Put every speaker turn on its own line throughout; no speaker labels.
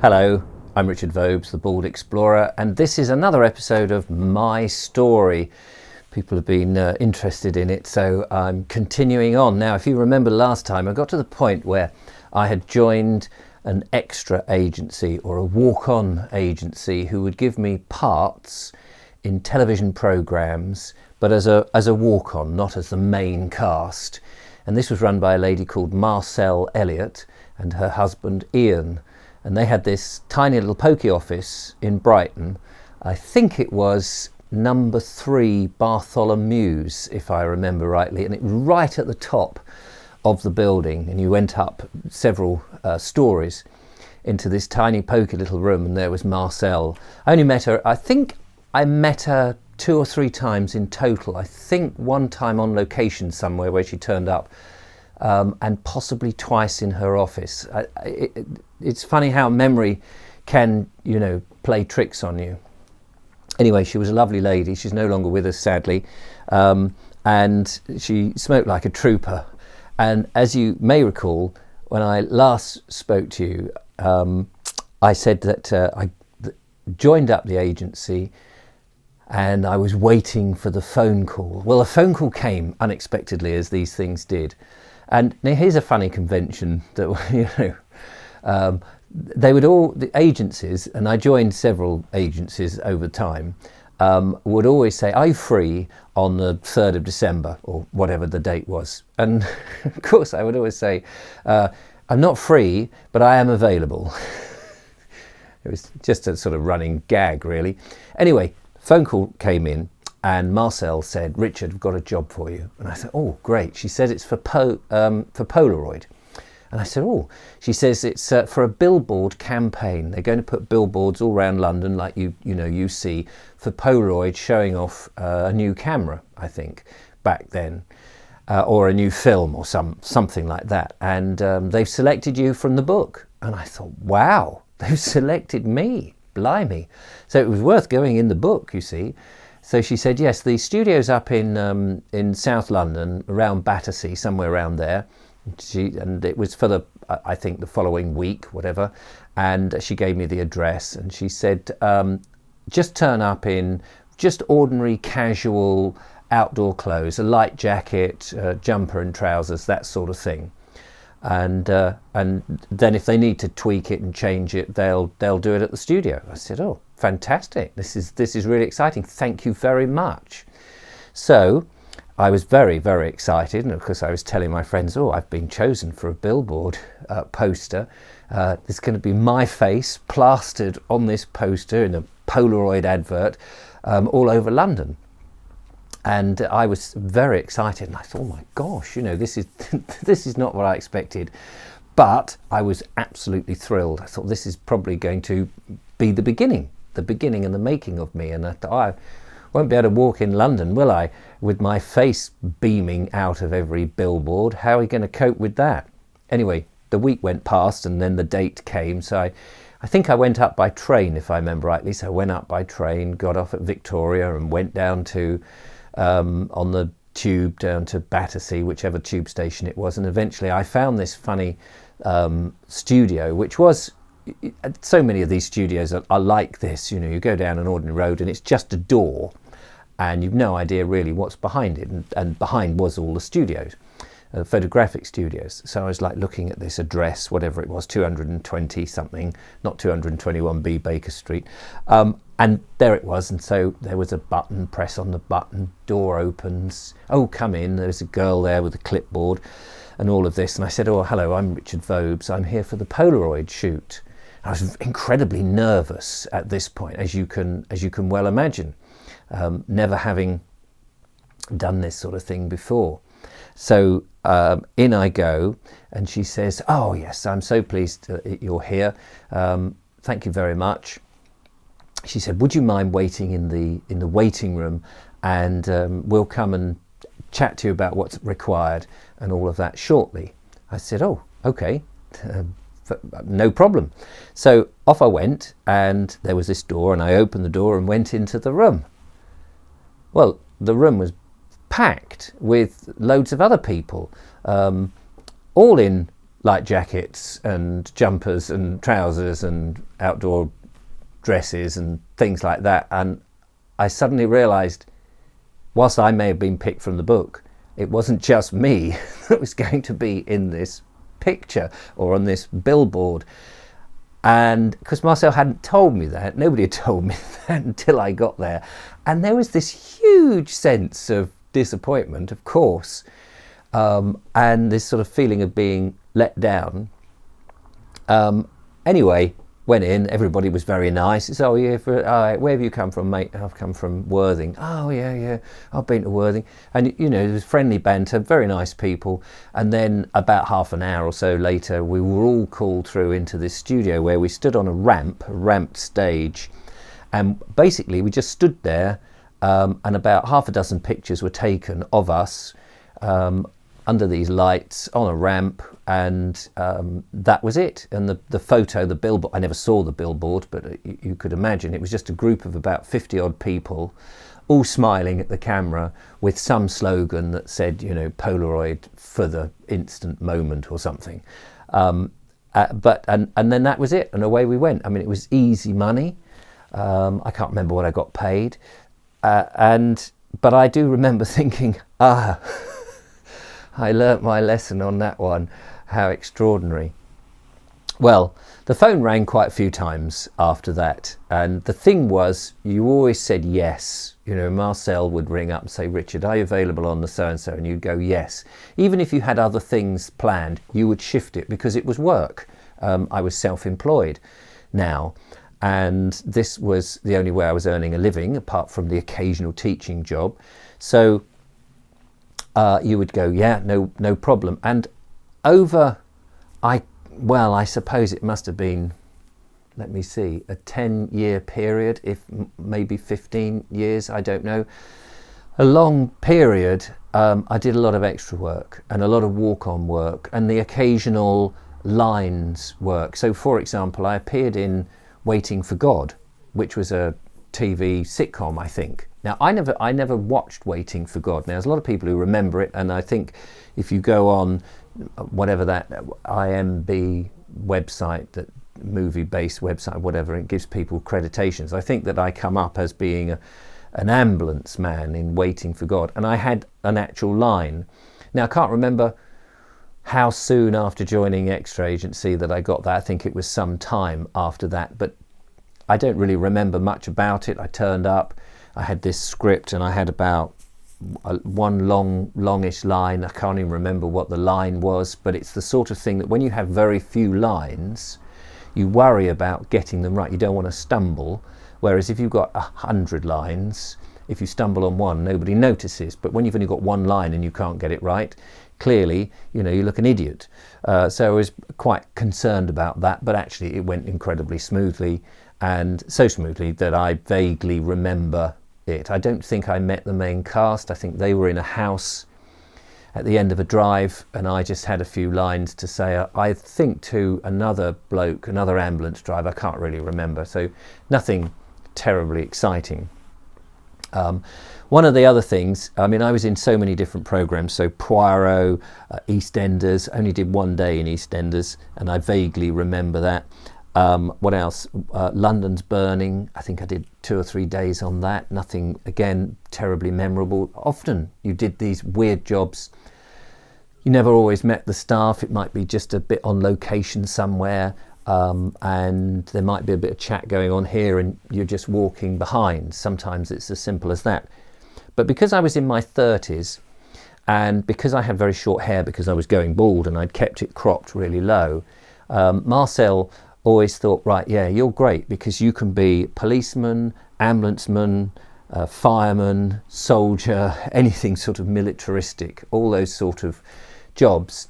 Hello, I'm Richard Vobes, the Bald Explorer, and this is another episode of My Story. People have been interested in it, so I'm continuing on. Now, if you remember last time, I got to the point where I had joined an extra agency or a walk-on agency who would give me parts in television programmes, but as a walk-on, not as the main cast. And this was run by a lady called Marcelle Elliott and her husband Ian. And they had this tiny little pokey office in Brighton. I think it was number 3 Bartholomew's, if I remember rightly, and it was right at the top of the building. And you went up several stories into this tiny pokey little room, and there was Marcelle. I only met her, I think I met her 2 or 3 times in total. I think one time on location somewhere where she turned up, and possibly twice in her office. It's funny how memory can, play tricks on you. Anyway, she was a lovely lady. She's no longer with us, sadly, and she smoked like a trooper. And as you may recall, when I last spoke to you, I said that I joined up the agency and I was waiting for the phone call. Well, a phone call came unexpectedly, as these things did. And now here's a funny convention that, they would all, the agencies, and I joined several agencies over time, would always say, "Are you free on the 3rd of December?" or whatever the date was. And of course I would always say, "I'm not free, but I am available." It was just a sort of running gag, really. Anyway, phone call came in and Marcelle said, "Richard, I've got a job for you." And I said, "Oh, great." She said it's for Polaroid. And I said, "Oh." She says it's for a Billboard campaign. They're going to put billboards all around London, like you see, for Polaroid, showing off a new camera, I think, back then, or a new film or something like that. And they've selected you from the book. And I thought, wow, they've selected me, blimey. So it was worth going in the book, you see. So she said, yes, the studio's up in South London, around Battersea, somewhere around there. And it was for I think the following week, whatever. And she gave me the address and she said, just turn up in just ordinary casual outdoor clothes, a light jacket, jumper and trousers, that sort of thing. And then if they need to tweak it and change it, they'll do it at the studio. I said, "Oh, fantastic. This is really exciting. Thank you very much." So I was very, very excited, and of course I was telling my friends, "Oh, I've been chosen for a Billboard poster. There's going to be my face plastered on this poster in a Polaroid advert all over London." And I was very excited, and I thought, "Oh my gosh, this is not what I expected." But I was absolutely thrilled. I thought this is probably going to be the beginning and the making of me. And I thought, I won't be able to walk in London, will I, with my face beaming out of every billboard? How are we going to cope with that? Anyway, the week went past and then the date came. So I think I went up by train, if I remember rightly. So I went up by train, got off at Victoria and went down to, on the tube down to Battersea, whichever tube station it was. And eventually I found this funny studio, which was, so many of these studios are like this. You go down an ordinary road and it's just a door and you've no idea really what's behind it, and behind was all the studios, photographic studios. So I was like looking at this address, whatever it was, 220 something, not 221B Baker Street, and there it was. And so there was a button, press on the button, door opens, "Oh, come in." There's a girl there with a clipboard and all of this, and I said, "Oh, hello, I'm Richard Vobes, I'm here for the Polaroid shoot." I was incredibly nervous at this point, as you can well imagine, never having done this sort of thing before. So in I go, and she says, "Oh yes, I'm so pleased you're here. Thank you very much." She said, "Would you mind waiting in the waiting room, and we'll come and chat to you about what's required and all of that shortly." I said, "Oh, okay. No problem." So off I went, and there was this door, and I opened the door and went into the room. Well, the room was packed with loads of other people, all in light jackets and jumpers and trousers and outdoor dresses and things like that. And I suddenly realised, whilst I may have been picked from the book, it wasn't just me that was going to be in this picture or on this billboard. And because Marcel hadn't told me that, nobody had told me that until I got there. And there was this huge sense of disappointment, of course, and this sort of feeling of being let down. Anyway, went in, everybody was very nice. It's, oh yeah, where have you come from, mate? I've come from Worthing. Oh yeah, I've been to Worthing. And you know, there was friendly banter, very nice people. And then about half an hour or so later, we were all called through into this studio where we stood on a ramped stage. And basically we just stood there, and about half a dozen pictures were taken of us under these lights on a ramp, and that was it. And the photo, the billboard, I never saw the billboard, but you could imagine it was just a group of about 50 odd people all smiling at the camera with some slogan that said, you know, Polaroid for the instant moment or something. And then that was it, and away we went. I mean, it was easy money. I can't remember what I got paid, but I do remember thinking, I learnt my lesson on that one. How extraordinary. Well, the phone rang quite a few times after that, and the thing was, you always said yes. You know, Marcel would ring up and say, Richard, are you available on the so-and-so? And you'd go yes. Even if you had other things planned, you would shift it because it was work. I was self-employed now, and this was the only way I was earning a living, apart from the occasional teaching job. So you would go, yeah, no problem. And I suppose it must have been, let me see, a 10-year period, if maybe 15 years, I don't know. A long period. I did a lot of extra work and a lot of walk-on work and the occasional lines work. So, for example, I appeared in Waiting for God, which was a TV sitcom, I think. Now, I never watched Waiting for God. Now, there's a lot of people who remember it, and I think if you go on whatever that IMB website, that movie-based website, whatever, it gives people accreditations. I think that I come up as being an ambulance man in Waiting for God, and I had an actual line. Now, I can't remember how soon after joining Extra Agency that I got that. I think it was some time after that, but I don't really remember much about it. I turned up, I had this script, and I had about one longish line. I can't even remember what the line was, but it's the sort of thing that when you have very few lines, you worry about getting them right. You don't want to stumble, whereas if you've got 100 lines, if you stumble on one, nobody notices. But when you've only got one line and you can't get it right, clearly, you know, you look an idiot. So I was quite concerned about that, but actually it went incredibly smoothly, and so smoothly that I vaguely remember it. I don't think I met the main cast. I think they were in a house at the end of a drive, and I just had a few lines to say, I think to another bloke, another ambulance driver. I can't really remember, so nothing terribly exciting. One of the other things, I mean, I was in so many different programs, so Poirot, EastEnders, only did one day in EastEnders, and I vaguely remember that. What else? London's Burning, I think I did 2 or 3 days on that. Nothing, again, terribly memorable. Often you did these weird jobs. You never always met the staff. It might be just a bit on location somewhere, and there might be a bit of chat going on here and you're just walking behind. Sometimes it's as simple as that. But because I was in my 30s, and because I had very short hair because I was going bald and I'd kept it cropped really low, Marcel always thought, right, yeah, you're great because you can be policeman, ambulanceman, fireman, soldier, anything sort of militaristic, all those sort of jobs.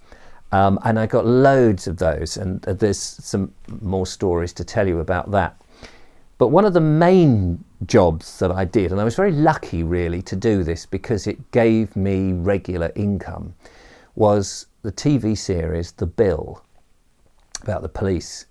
And I got loads of those, and there's some more stories to tell you about that. But one of the main jobs that I did, and I was very lucky really to do this because it gave me regular income, was the TV series The Bill, about the police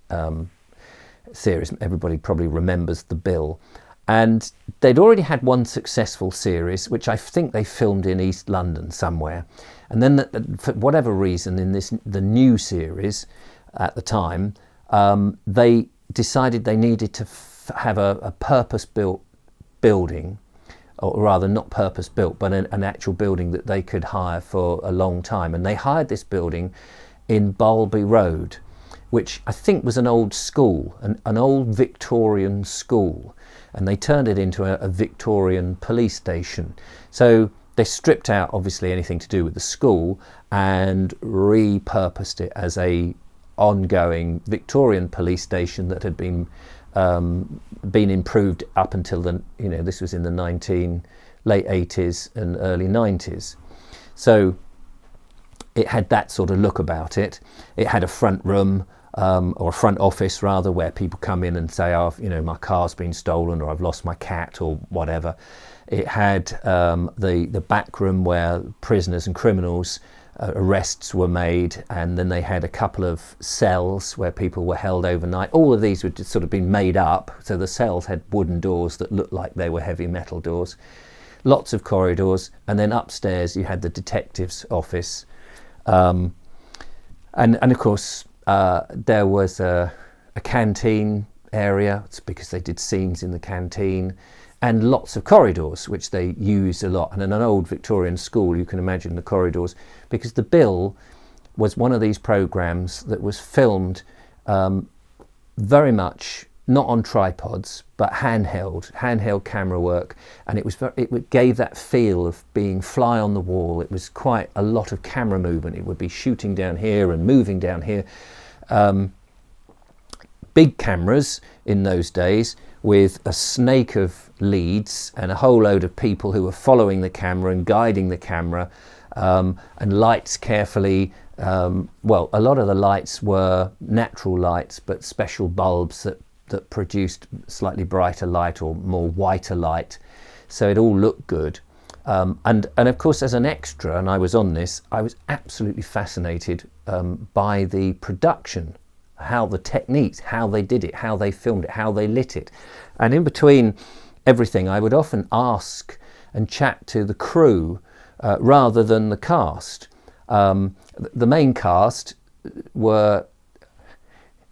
series. Everybody probably remembers The Bill. And they'd already had one successful series, which I think they filmed in East London somewhere. And then, for whatever reason, in the new series at the time, they decided they needed to have a purpose-built building, or rather not purpose-built, but an actual building that they could hire for a long time. And they hired this building in Bowlby Road, which I think was an old school, an old Victorian school. And they turned it into a Victorian police station. So they stripped out, obviously, anything to do with the school and repurposed it as a ongoing Victorian police station that had been improved up until this was in the late 80s and early 90s. So it had that sort of look about it. It had a front room, or a front office rather, where people come in and say, oh, my car's been stolen, or I've lost my cat, or whatever. It had the back room where prisoners and criminals arrests were made, and then they had a couple of cells where people were held overnight. All of these were just sort of been made up, so the cells had wooden doors that looked like they were heavy metal doors. Lots of corridors, and then upstairs you had the detective's office, and of course there was a canteen area. It's because they did scenes in the canteen, and lots of corridors, which they used a lot. And in an old Victorian school, you can imagine the corridors, because The Bill was one of these programs that was filmed very much not on tripods, but handheld camera work, and it gave that feel of being fly on the wall. It was quite a lot of camera movement. It would be shooting down here and moving down here. Big cameras in those days, with a snake of leads and a whole load of people who were following the camera and guiding the camera, and lights carefully. Well, a lot of the lights were natural lights, but special bulbs that produced slightly brighter light or more whiter light, so it all looked good. And of course, as an extra, and I was on this, I was absolutely fascinated by the production, how the techniques, how they did it, how they filmed it, how they lit it. And in between everything, I would often ask and chat to the crew rather than the cast. The main cast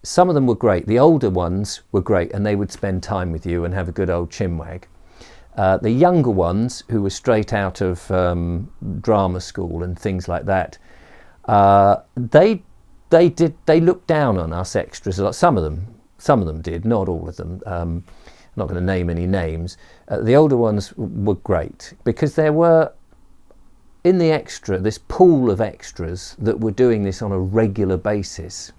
some of them were great. The older ones were great, and they would spend time with you and have a good old chinwag. The younger ones, who were straight out of drama school and things like that, they looked down on us extras a lot. Some of them did, not all of them. I'm not going to name any names. The older ones were great, because there were, in the extra, this pool of extras that were doing this on a regular basis.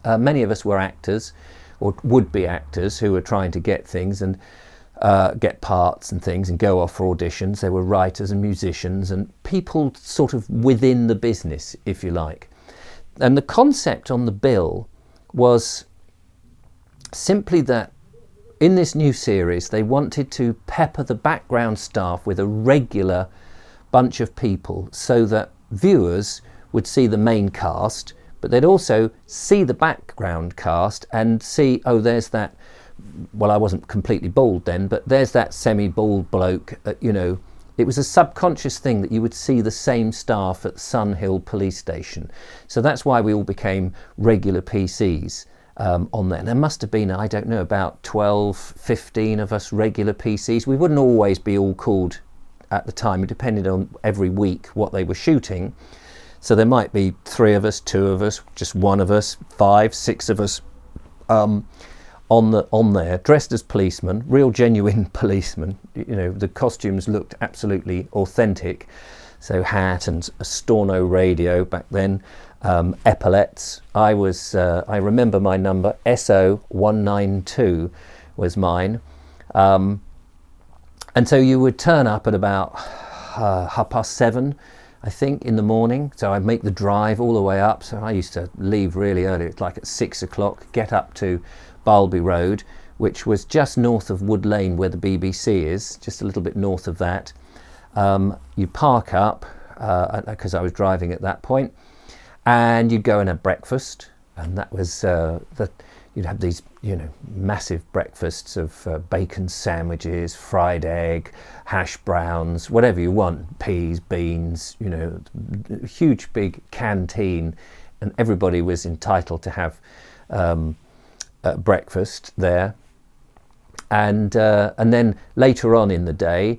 Many of us were actors, or would-be actors, who were trying to get things and get parts and things and go off for auditions. There were writers and musicians and people sort of within the business, if you like. And the concept on The Bill was simply that in this new series, they wanted to pepper the background staff with a regular bunch of people, so that viewers would see the main cast, but they'd also see the background cast and see, oh, there's that, well, I wasn't completely bald then, but there's that semi-bald bloke. It was a subconscious thing that you would see the same staff at Sun Hill Police Station. So that's why we all became regular PCs on there. There must have been, I don't know, about 12, 15 of us regular PCs. We wouldn't always be all called at the time. It depended on every week what they were shooting. So there might be 3 of us, 2 of us, just 1 of us, 5, 6 of us on there, dressed as policemen, real genuine policemen. The costumes looked absolutely authentic. So hat and a Storno radio back then, epaulettes. I remember my number, SO192 was mine. And so you would turn up at about 7:30, I think, in the morning. So I'd make the drive all the way up. So I used to leave really early, like at 6 o'clock, get up to Bowlby Road, which was just north of Wood Lane, where the BBC is, just a little bit north of that. You park up, because I was driving at that point, and you'd go and have breakfast. and that was you'd have these, massive breakfasts of bacon sandwiches, fried egg, hash browns, whatever you want, peas, beans, huge big canteen, and everybody was entitled to have breakfast there. And then later on in the day,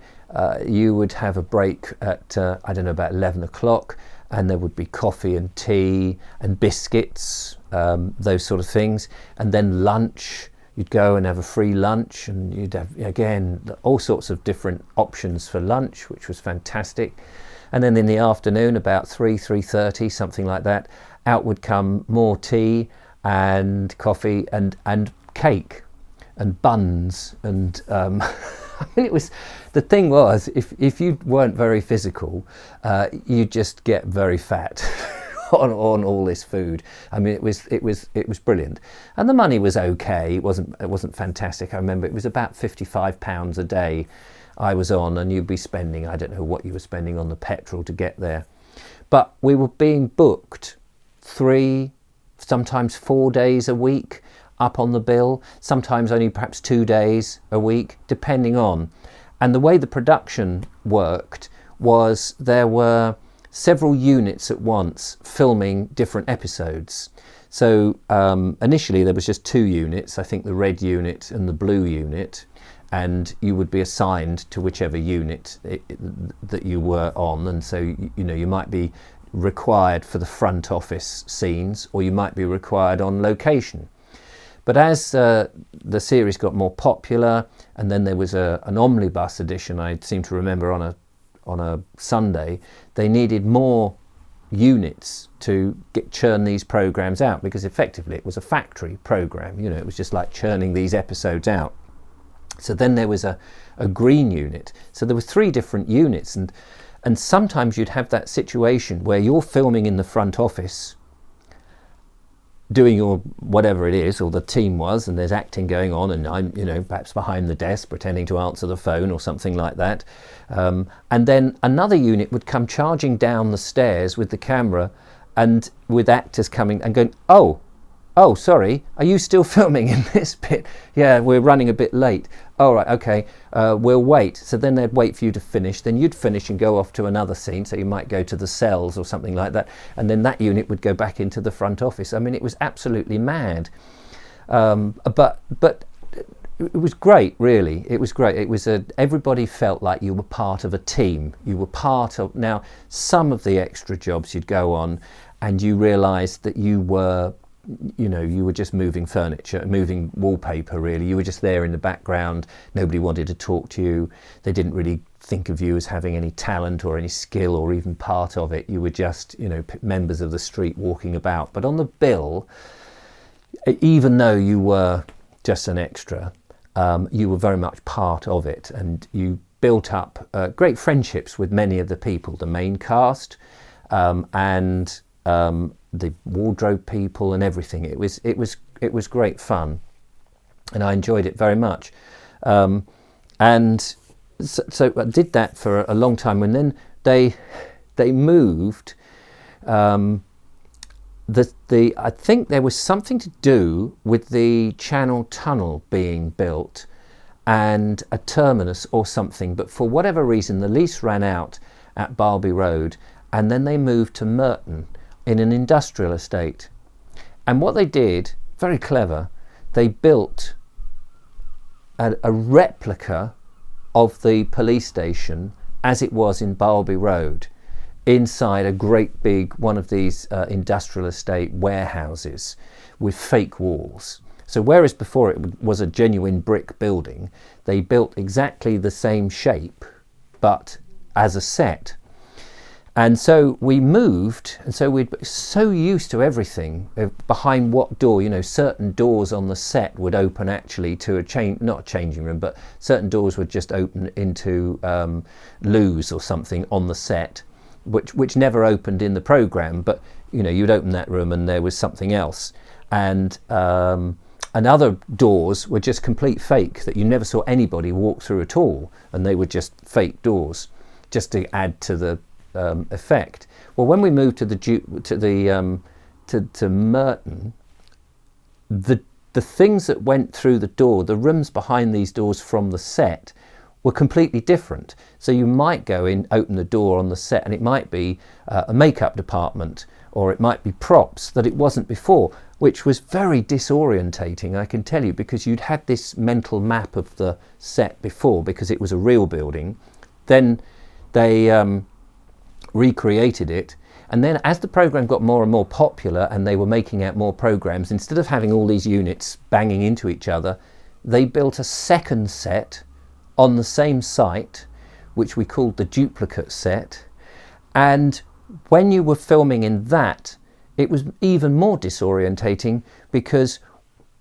you would have a break at about 11 o'clock, and there would be coffee and tea and biscuits, those sort of things. And then lunch, you'd go and have a free lunch, and you'd have, again, all sorts of different options for lunch, which was fantastic. And then in the afternoon, about 3:30, something like that, out would come more tea and coffee and cake and buns. And it was, the thing was, if you weren't very physical, you just get very fat on all this food. I mean, it was brilliant, and the money was okay. It wasn't fantastic. I remember it was about £55 a day I was on, and you'd be spending, I don't know what you were spending on the petrol to get there, but we were being booked 3, sometimes 4 days a week up on the bill, sometimes only perhaps 2 days a week, depending on. And the way the production worked was there were several units at once filming different episodes. So initially there was just 2 units, I think the red unit and the blue unit, and you would be assigned to whichever unit that you were on. And so you might be required for the front office scenes, or you might be required on location. But as the series got more popular, and then there was an omnibus edition, I seem to remember, on a Sunday, they needed more units to churn these programs out, because effectively it was a factory program. It was just like churning these episodes out. So then there was a green unit. So there were 3 different units, and sometimes you'd have that situation where you're filming in the front office, doing your whatever it is, or the team was, and there's acting going on, and I'm perhaps behind the desk pretending to answer the phone or something like that, and then another unit would come charging down the stairs with the camera, and with actors coming and going, oh sorry, are you still filming in this bit? Yeah, we're running a bit late. All right, okay, we'll wait. So then they'd wait for you to finish, then you'd finish and go off to another scene, so you might go to the cells or something like that, and then that unit would go back into the front office. I mean, it was absolutely mad, but it was great, really. It was great. It was everybody felt like you were part of a team. You were part of. Now, some of the extra jobs you'd go on, and you realised that you were just moving furniture, moving wallpaper, really. You were just there in the background. Nobody wanted to talk to you. They didn't really think of you as having any talent or any skill or even part of it. You were just, members of the street walking about. But on the bill, even though you were just an extra, you were very much part of it. And you built up great friendships with many of the people, the main cast, and the wardrobe people and everything. It was great fun, and I enjoyed it very much. And so I did that for a long time, and then they moved. I think there was something to do with the Channel Tunnel being built and a terminus or something, but for whatever reason the lease ran out at Barlby Road, and then they moved to Merton in an industrial estate. And what they did, very clever, they built a replica of the police station as it was in Barlby Road, inside a great big one of these industrial estate warehouses with fake walls. So whereas before it was a genuine brick building, they built exactly the same shape, but as a set. And so we moved, and so we'd be so used to everything, behind what door, certain doors on the set would open actually to not a changing room, but certain doors would just open into loos or something on the set, which never opened in the programme, but you'd open that room and there was something else. And other doors were just complete fake, that you never saw anybody walk through at all, and they were just fake doors, just to add to the effect. Well, when we moved to Merton, the things that went through the door, the rooms behind these doors from the set, were completely different. So you might go in, open the door on the set, and it might be a makeup department, or it might be props that it wasn't before, which was very disorientating, I can tell you, because you'd had this mental map of the set before because it was a real building. Then they recreated it, and then as the program got more and more popular and they were making out more programs, instead of having all these units banging into each other, they built a second set on the same site, which we called the duplicate set. And when you were filming in that, it was even more disorientating, because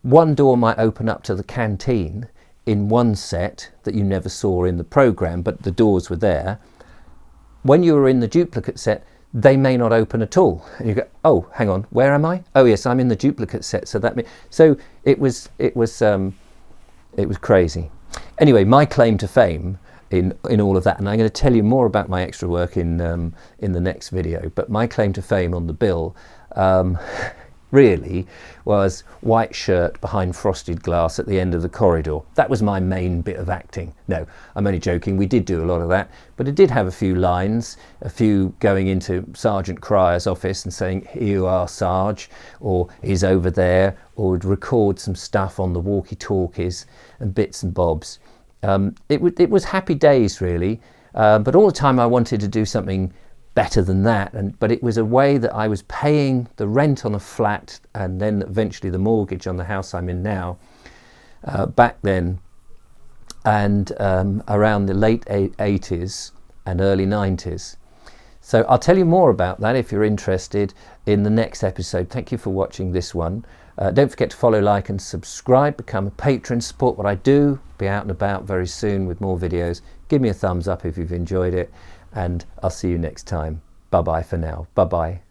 one door might open up to the canteen in one set that you never saw in the program, but the doors were there. When you were in the duplicate set, they may not open at all. And you go, oh, hang on, where am I? Oh yes, I'm in the duplicate set. So it was crazy. Anyway, my claim to fame in all of that, and I'm going to tell you more about my extra work in the next video, but my claim to fame on the bill really was white shirt behind frosted glass at the end of the corridor. That was my main bit of acting. No, I'm only joking. We did do a lot of that, but it did have a few lines, a few going into Sergeant Cryer's office and saying, "Here you are, Sarge," or "He's over there," or would record some stuff on the walkie-talkies and bits and bobs. It was happy days, really, but all the time I wanted to do something better than that, but it was a way that I was paying the rent on a flat and then eventually the mortgage on the house I'm in now back then, and around the late 80s and early 90s. So I'll tell you more about that if you're interested in the next episode. Thank you for watching this one. Don't forget to follow, like and subscribe, become a patron, support what I do, be out and about very soon with more videos. Give me a thumbs up if you've enjoyed it, and I'll see you next time. Bye bye for now. Bye bye.